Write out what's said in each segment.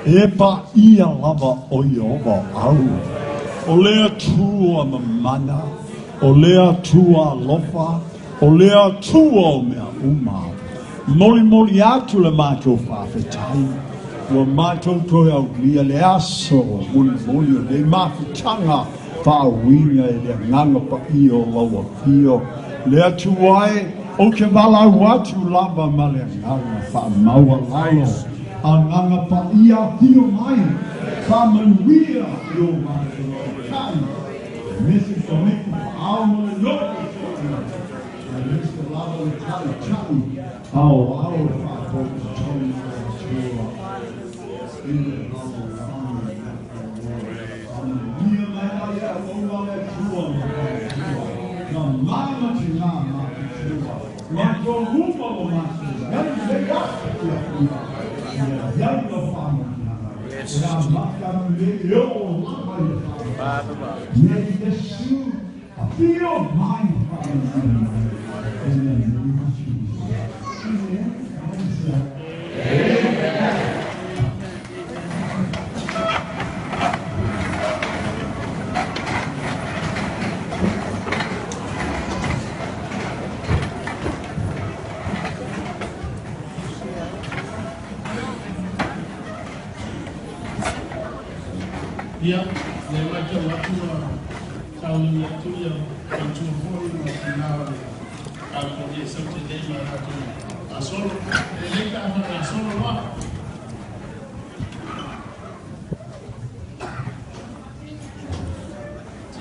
Epa ia lava o Yehova au. O lea tua mamana, o lea tua lofa, o lea tua o mea uma. Moli moli atu le mātou whawhetai. Ua mātou toi au lia le aso moli moli o le mawhetanga whawinga e le nganga pa i o lawa pio. Lea tuai o ke wala watu lava ma le nganga wha maua lalo. Anganga pa ia tio mai, ka manuia i o mātou kai. Mesi ka meku pa ao mo le loko tōna. Mesi ka lava le kai chai, ao e whāpōka tōna o tua. Ine lava whāna i a manuia mai ai a oua le tua mo le tua. Ka māma ti ngā mātou tua. Mātou hupa o mātou, gani le gata i a tua. Young farmer. Yes. A field mind Yeah, they like to let you tell you what to do, and to avoid what now I will get something they might have to. I saw they make that I saw a lot.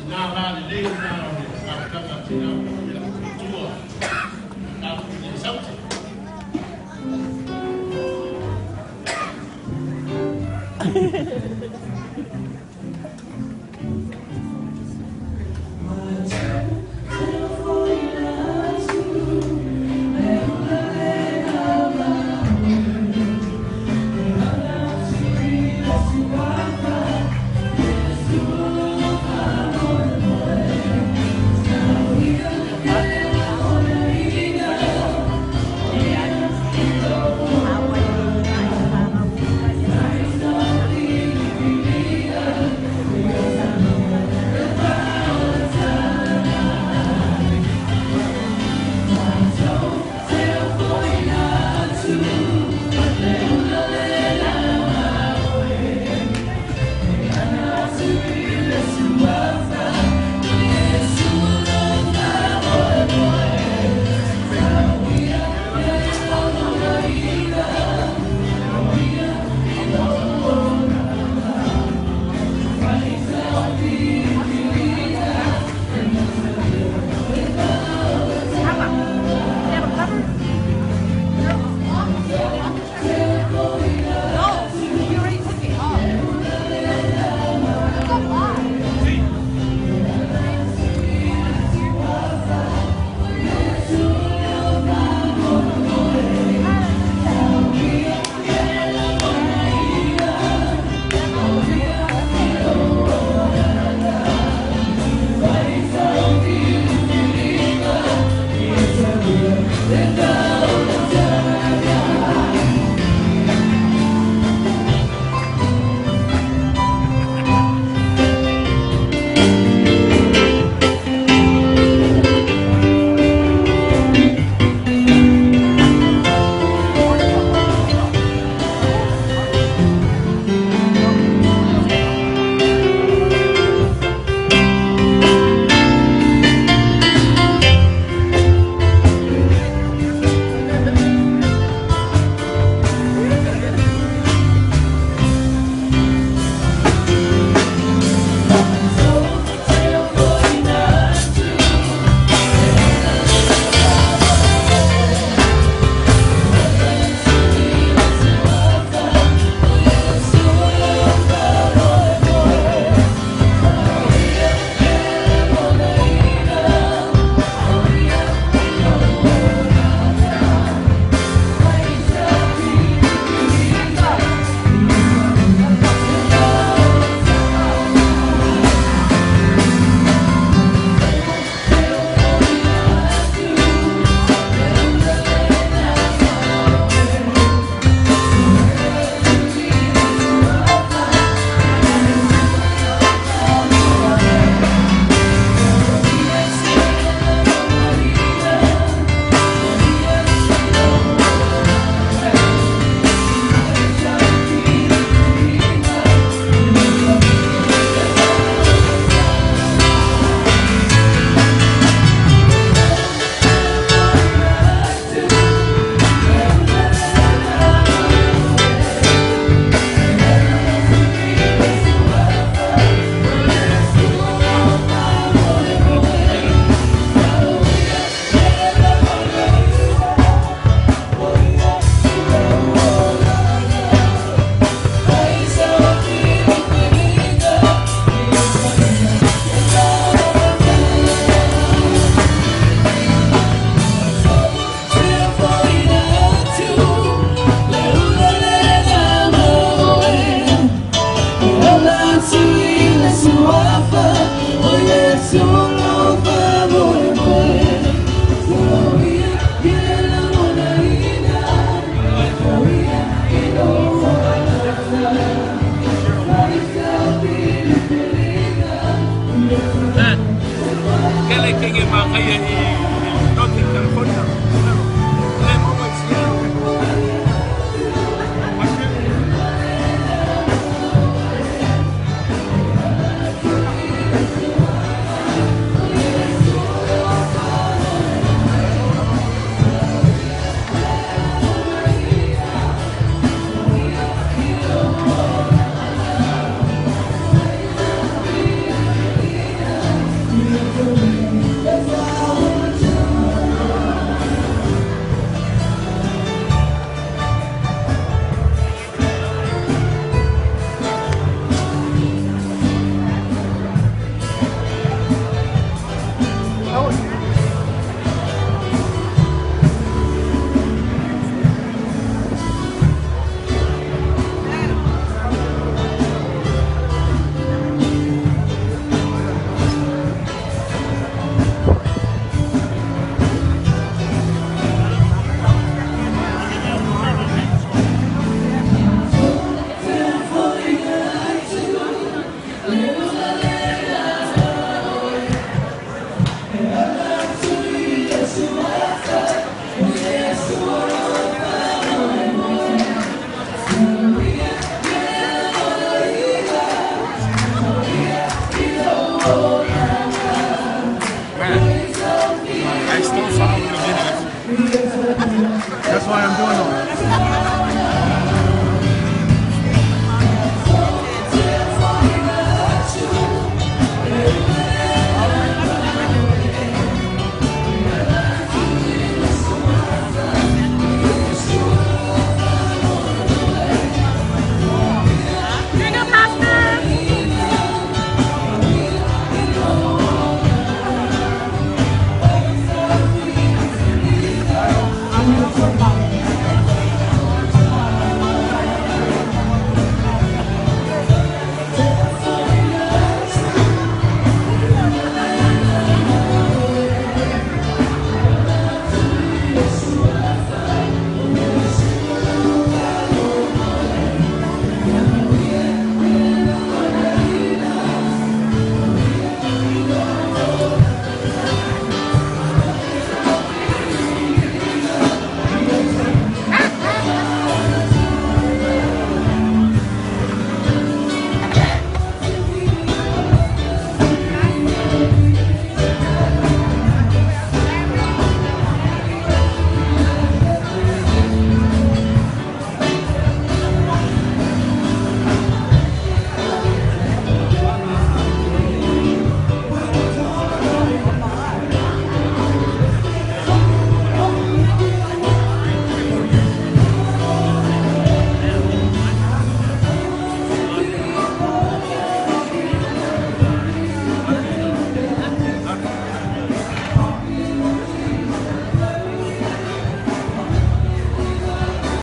Now how the days now I've come up to now I will get something.